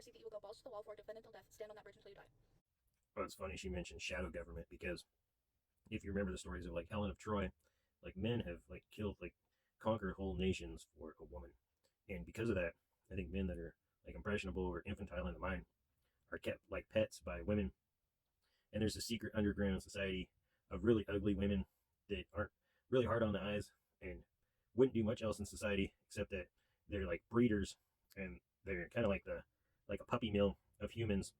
conspiracy that you will go balls to the wall for, defend until death, stand on that bridge until you die. Well, it's funny she mentioned shadow government because if you remember the stories of like Helen of Troy, like men have like killed, like conquered whole nations for a woman. And because of that, I think men that are like impressionable or infantile in the mind are kept like pets by women. And there's a secret underground society of really ugly women that aren't really hard on the eyes and wouldn't do much else in society except that they're like breeders, and they're kind of like the like a puppy mill of humans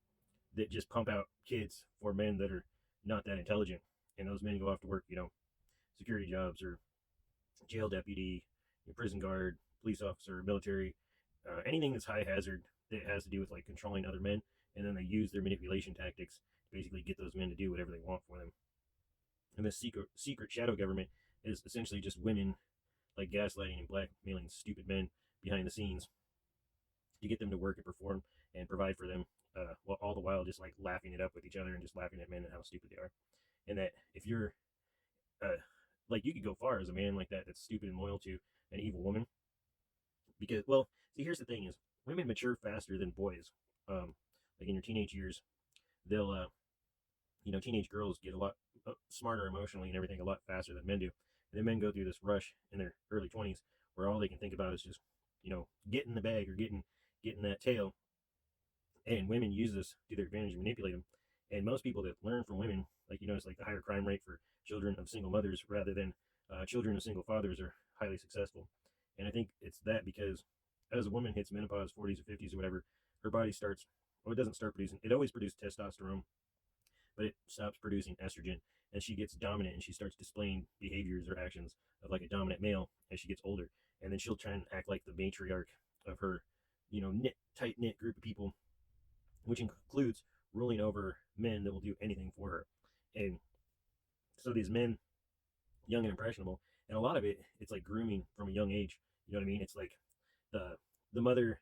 that just pump out kids for men that are not that intelligent. And those men go off to work, security jobs or jail deputy, prison guard, police officer, military, anything that's high hazard that has to do with like controlling other men. And then they use their manipulation tactics to basically get those men to do whatever they want for them. And this secret shadow government is essentially just women like gaslighting and blackmailing stupid men behind the scenes to get them to work and perform and provide for them, while all the while just like laughing it up with each other and just laughing at men and how stupid they are. And that if you're uh, like you could go far as a man like that that's stupid and loyal to an evil woman, because well, see, here's the thing: is women mature faster than boys. Like in your teenage years, they'll teenage girls get a lot smarter emotionally and everything a lot faster than men do. And then men go through this rush in their early 20s where all they can think about is just getting the bag or getting that tail. And women use this to their advantage and manipulate them. And most people that learn from women, like it's like the higher crime rate for children of single mothers rather than children of single fathers are highly successful. And I think it's that because as a woman hits menopause, 40s or 50s or whatever, her body starts, well, it doesn't start producing, it always produced testosterone, but it stops producing estrogen, and she gets dominant and she starts displaying behaviors or actions of like a dominant male as she gets older. And then she'll try and act like the matriarch of her, tight knit group of people, which includes ruling over men that will do anything for her. And so these men, young and impressionable, and a lot of it's like grooming from a young age. You know what I mean? It's like the the mother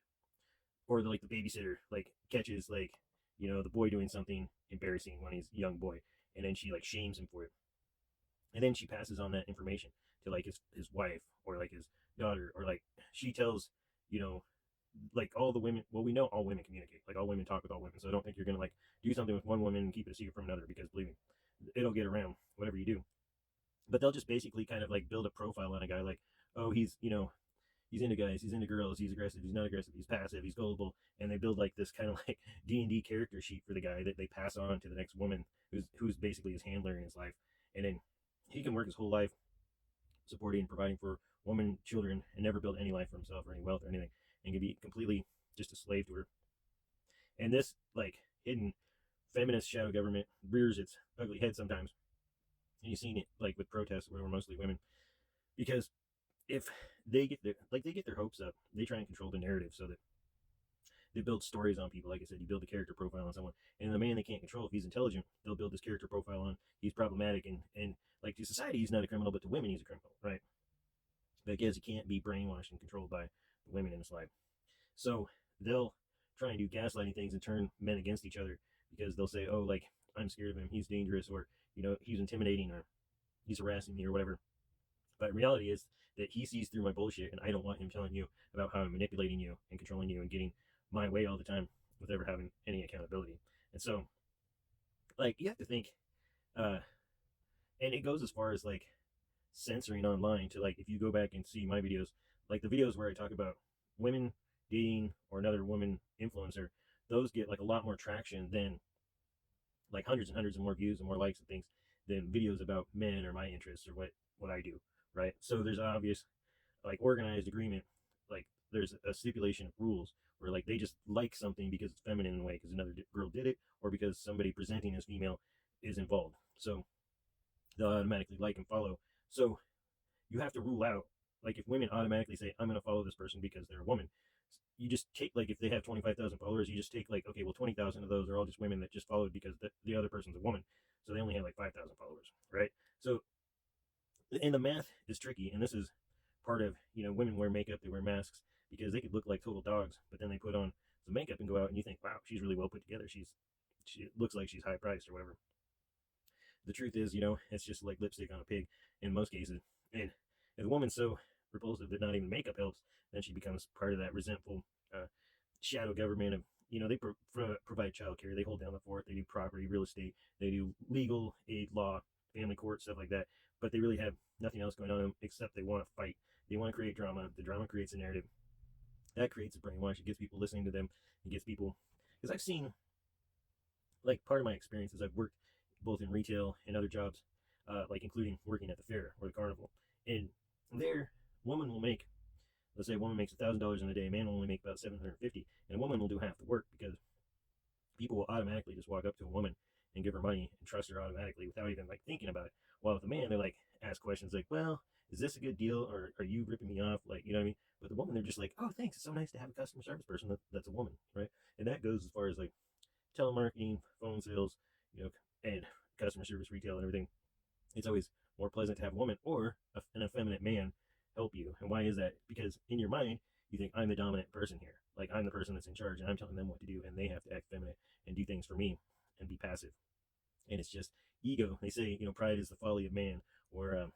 or like the babysitter like catches like the boy doing something embarrassing when he's a young boy, and then she like shames him for it, and then she passes on that information to like his wife or like his daughter, or like she tells you know like all the women. Well, we know all women communicate, like all women talk with all women, so I don't think you're gonna like do something with one woman and keep it a secret from another, because believe me, it'll get around whatever you do. But they'll just basically kind of like build a profile on a guy, like, oh, he's into guys, he's into girls, he's aggressive, he's not aggressive, he's passive, he's gullible, and they build like this kind of like D&D character sheet for the guy that they pass on to the next woman who's basically his handler in his life. And then he can work his whole life supporting and providing for women, children, and never build any life for himself or any wealth or anything, and can be completely just a slave to her. And this like hidden feminist shadow government rears its ugly head sometimes, and you've seen it like with protests where we're mostly women, because if they get their hopes up, they try and control the narrative so that they build stories on people. Like I said, you build a character profile on someone, and the man they can't control, if he's intelligent, they'll build this character profile on. He's problematic, and like to society, he's not a criminal, but to women, he's a criminal, right? Because he can't be brainwashed and controlled by the women in his life. So they'll try and do gaslighting things and turn men against each other, because they'll say, oh, like I'm scared of him, he's dangerous, or he's intimidating, or he's harassing me, or whatever. But reality is that he sees through my bullshit, and I don't want him telling you about how I'm manipulating you and controlling you and getting my way all the time with ever having any accountability. And so, like, you have to think, uh, and it goes as far as like censoring online to like if you go back and see my videos, like the videos where I talk about women dating or another woman influencer, those get like a lot more traction than like hundreds and hundreds of more views and more likes and things than videos about men or my interests or what I do, right? So there's obvious like organized agreement, like there's a stipulation of rules where like they just like something because it's feminine in a way because another girl did it, or because somebody presenting as female is involved, so they'll automatically like and follow. So you have to rule out, like if women automatically say I'm going to follow this person because they're a woman, you just take like if they have 25,000 followers, you just take like, okay, well 20,000 of those are all just women that just followed because the other person's a woman, so they only have like 5,000 followers, right? So and the math is tricky, and this is part of women wear makeup, they wear masks because they could look like total dogs, but then they put on some makeup and go out and you think, wow, she's really well put together, she looks like she's high priced or whatever. The truth is, it's just like lipstick on a pig in most cases. And if a woman's so repulsive that not even makeup helps, then she becomes part of that resentful shadow government of you know, they provide childcare, they hold down the fort, they do property, real estate, they do legal aid, law, family court, stuff like that. But they really have nothing else going on except they want to fight. They want to create drama. The drama creates a narrative. That creates a brainwash. It gets people listening to them. It gets people, because I've seen, like, part of my experience is I've worked both in retail and other jobs, like including working at the fair or the carnival. And there, woman will make, let's say a woman makes $1,000 in a day, a man will only make about 750, and a woman will do half the work because people will automatically just walk up to a woman and give her money and trust her automatically without even like thinking about it. While with a man, they're like ask questions like, "Well, is this a good deal, or are you ripping me off?" Like, you know what I mean? But the woman, they're just like, "Oh, thanks. It's so nice to have a customer service person that's a woman, right?" And that goes as far as like telemarketing, phone sales, you know, and customer service, retail, and everything. It's always more pleasant to have a woman or an effeminate man help you. And why is that? Because in your mind, you think I'm the dominant person here. Like I'm the person that's in charge and I'm telling them what to do and they have to act feminine and do things for me and be passive. And it's just ego. They say, you know, pride is the folly of man, or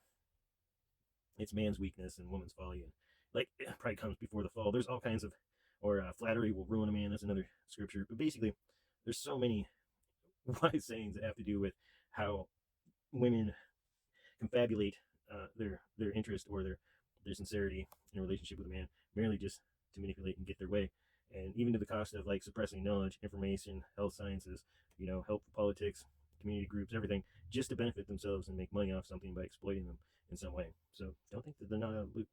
it's man's weakness and woman's folly. And like pride comes before the fall. There's all kinds of, or flattery will ruin a man. That's another scripture. But basically, there's so many wise sayings that have to do with how women confabulate their interest or their sincerity in a relationship with a man, merely just to manipulate and get their way, and even to the cost of like suppressing knowledge, information, health sciences, you know, helpful politics, community groups, everything, just to benefit themselves and make money off something by exploiting them in some way. So don't think that they're not out of the loop.